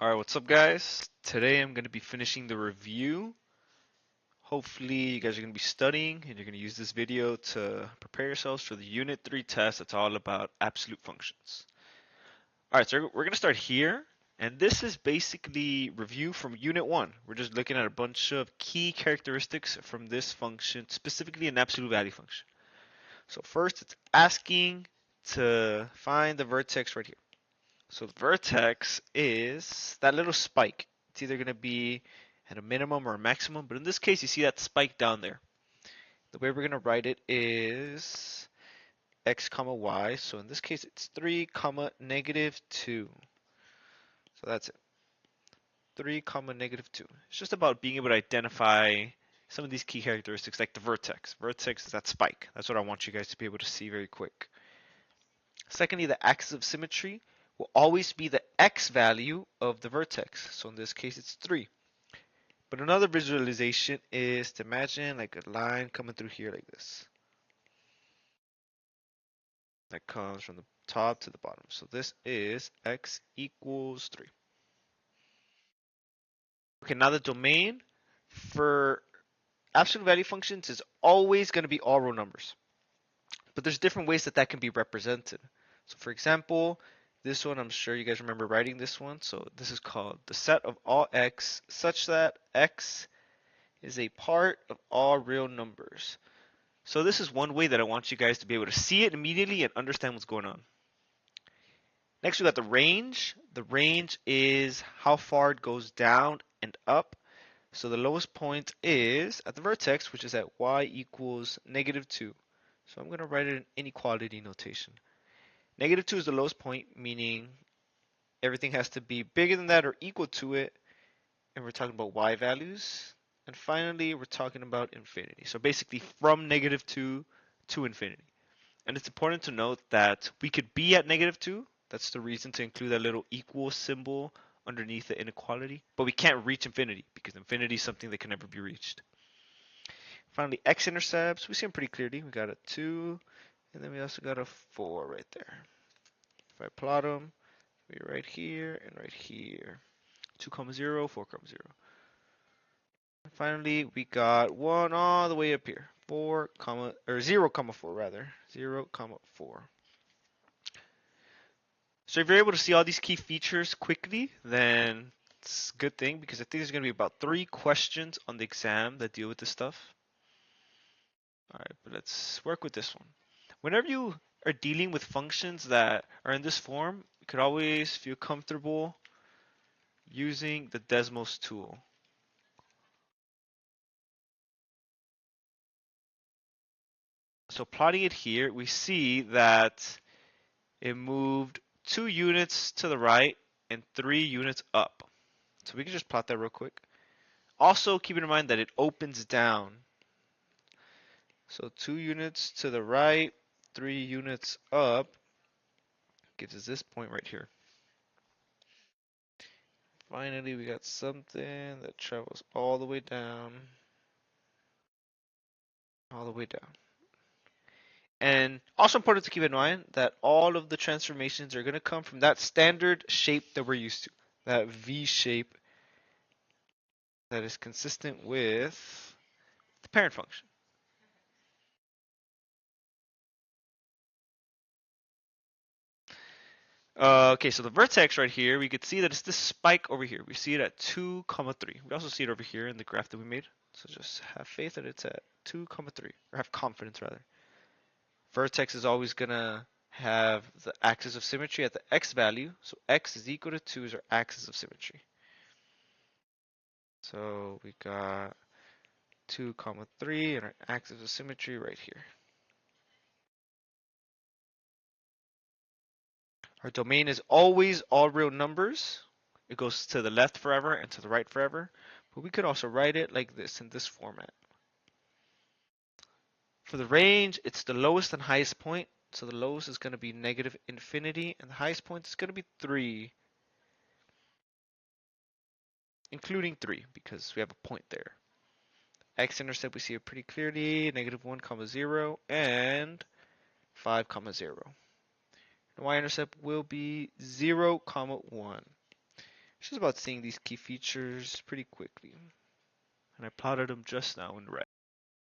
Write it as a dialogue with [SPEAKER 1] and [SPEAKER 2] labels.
[SPEAKER 1] Alright, what's up guys? Today I'm going to be finishing the review. Hopefully you guys are going to be studying and you're going to use this video to prepare yourselves for the Unit 3 test that's all about absolute functions. Alright, so we're going to start here, and this is basically review from Unit 1. We're just looking at a bunch of key characteristics from this function, specifically an absolute value function. So first it's asking to find the vertex right here. So the vertex is that little spike. It's either going to be at a minimum or a maximum, but in this case, you see that spike down there. The way we're going to write it is x comma y. So in this case, it's 3 comma negative 2. So that's it. 3 comma negative 2. It's just about being able to identify some of these key characteristics like the vertex. Vertex is that spike. That's what I want you guys to be able to see very quick. Secondly, the axis of symmetry will always be the x value of the vertex. So in this case, it's 3. But another visualization is to imagine like a line coming through here like this. That comes from the top to the bottom. So this is x equals 3. Okay, now the domain for absolute value functions is always going to be all real numbers. But there's different ways that can be represented. So for example, this one, I'm sure you guys remember writing this one. So this is called the set of all x such that x is a part of all real numbers. So this is one way that I want you guys to be able to see it immediately and understand what's going on. Next, we got the range. The range is how far it goes down and up. So the lowest point is at the vertex, which is at y equals negative 2. So I'm going to write it in inequality notation. Negative 2 is the lowest point, meaning everything has to be bigger than that or equal to it. And we're talking about y values. And finally, we're talking about infinity. So basically from negative 2 to infinity. And it's important to note that we could be at negative 2. That's the reason to include that little equal symbol underneath the inequality. But we can't reach infinity because infinity is something that can never be reached. Finally, x-intercepts, we see them pretty clearly. We got a 2, and then we also got a 4 right there. If I plot them, we're right here and right here. 2, 0, 4, 0. And finally, we got 1 all the way up here. 0, 4 rather. 0, 4. So if you're able to see all these key features quickly, then it's a good thing because I think there's going to be about 3 questions on the exam that deal with this stuff. Alright, but let's work with this one. Whenever you are dealing with functions that are in this form, you could always feel comfortable using the Desmos tool. So plotting it here, we see that it moved 2 units to the right and 3 units up. So we can just plot that real quick. Also, keep in mind that it opens down. So 2 units to the right, 3 units up gives us this point right here. Finally, we got something that travels all the way down. All the way down. And also important to keep in mind that all of the transformations are going to come from that standard shape that we're used to. That V shape that is consistent with the parent function. Okay, so the vertex right here, we could see that it's this spike over here. We see it at 2, 3. We also see it over here in the graph that we made. So just have faith that it's at 2, 3, or have confidence rather. Vertex is always gonna have the axis of symmetry at the x value. So x is equal to 2 is our axis of symmetry. So we got 2, 3 and our axis of symmetry right here. Our domain is always all real numbers. It goes to the left forever and to the right forever. But we could also write it like this in this format. For the range, it's the lowest and highest point. So the lowest is going to be negative infinity, and the highest point is going to be 3, including 3, because we have a point there. X-intercept, we see it pretty clearly, negative 1, 0, and 5, 0. And y-intercept will be 0, 1. It's just about seeing these key features pretty quickly. And I plotted them just now in red.